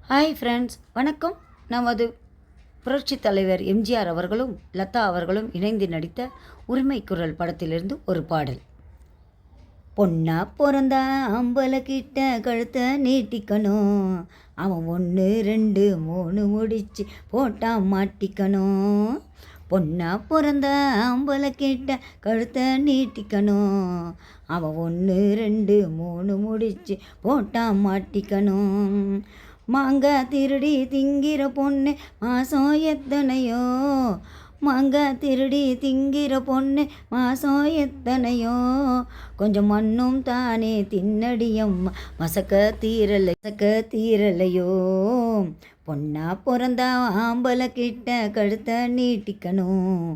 Hi friends, வணக்கம். நமது புரட்சி தலைவர் எம்ஜிஆர் அவர்களும் லதா அவர்களும் இணைந்து நடித்த உரிமை குரல் படத்திலிருந்து ஒரு பாடல். பொண்ணா பிறந்தா கிட்ட கழுத்தை நீட்டிக்கணும், அவன் 1 2 3 முடிச்சு போட்டா மாட்டிக்கணும். பொண்ணா பிறந்தா கிட்ட கழுத்தை நீட்டிக்கணும், அவன் 1 2 3 முடிச்சு போட்டா மாட்டிக்கணும். மாங்காய் திருடி திங்கிற பொண்ணு மாதம் எத்தனையோ, மாங்காய் திருடி திங்கிற பொண்ணு மாதம் எத்தனையோ, கொஞ்சம் மண்ணும் தானே தின்னடியம்மா மசக்க தீரலையோ. பொண்ணா பிறந்தா கிட்ட கழுத்தை நீட்டிக்கணும்,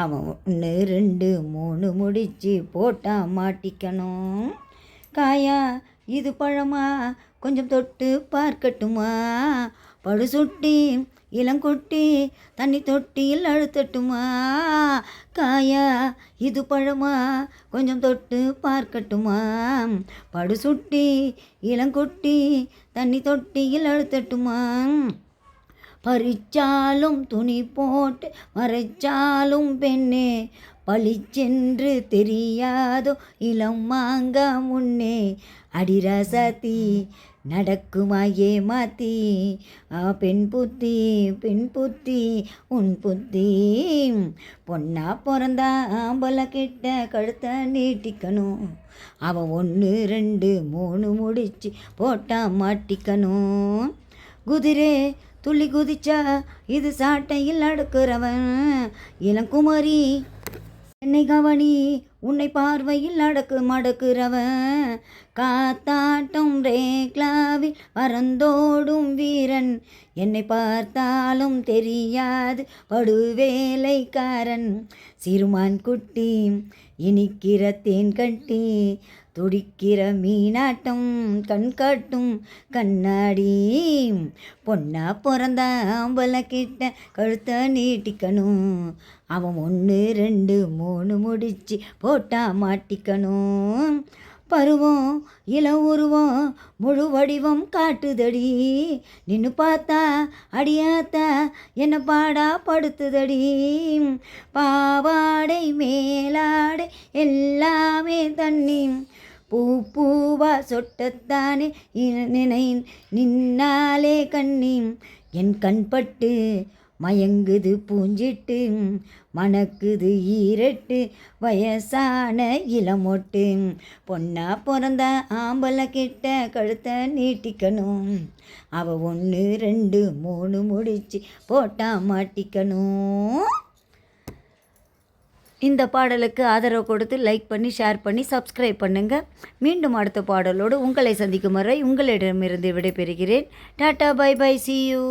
அவன் 1 2 3 முடிச்சு போட்டா மாட்டிக்கணும். காயா இது பழமா கொஞ்சம் தொட்டு பார்க்கட்டுமா, படுசுட்டி இளங்குட்டி தண்ணி தொட்டியில் அழுத்தட்டுமா. காயா இது பழமா கொஞ்சம் தொட்டு பார்க்கட்டுமா, படுசுட்டி இளங்குட்டி தண்ணி தொட்டியில் அழுத்தட்டுமா. பறிச்சாலும் துணி போட்டு மறைச்சாலும் பெண்ணே, பளிச்சென்று தெரியாதோ இளம் மாங்கா முன்னே. அடிராசாத்தி நடக்குமா ஏமாத்தி, பெண் புத்தி உன் புத்தி. பொண்ணா பிறந்தா கிட்ட கழுத்தை நீட்டிக்கணும், அவன் 1 2 3 முடிச்சு போட்டா மாட்டிக்கணும். குதிரை துள்ளி குதிச்சா இது சாட்டையில் அடுக்கிறவன், இளங்குமரி என்னை கவனி உன்னை பார்வையில் மடக்குறவன். காத்தாட்டம் ரேக்லாவில் பறந்தோடும் வீரன், என்னை பார்த்தாலும் தெரியாது படுவேலைக்காரன். சிறுமான் குட்டி இனிக்கிற தேன் கட்டி துடிக்கிற மீனாட்டம் கண் காட்டும் கண்ணாடி. பொண்ணா பிறந்தா கிட்ட கழுத்தை நீட்டிக்கணும், அவன் 1 2 3 முடிச்சு போட்டா மாட்டிக்கணும். பருவம் இள உருவம் முழு வடிவம் காட்டுதடி, நின்று பார்த்தா அடியாத்தா என்ன பாடா படுத்துதடி. பாவாடை மேலாடை எல்லாமே தண்ணி, பூவா சொட்டத்தானே நின்னாலே கண்ணி. என் கண்பட்டு மயங்குது பூஞ்சிட்டு, மணக்குது ஈரட்டு வயசான இளமொட்டு. பொண்ணா பிறந்தா கிட்ட கழுத்தை நீட்டிக்கணும், அவ 1 2 3 முடிச்சு போட்டா மாட்டிக்கணும். இந்த பாடலுக்கு ஆதரவு கொடுத்து லைக் பண்ணி ஷேர் பண்ணி சப்ஸ்கிரைப் பண்ணுங்கள். மீண்டும் அடுத்த பாடலோடு உங்களை சந்திக்கும் வரை உங்களிடமிருந்து விடைபெறுகிறேன். Tata bye bye, see you.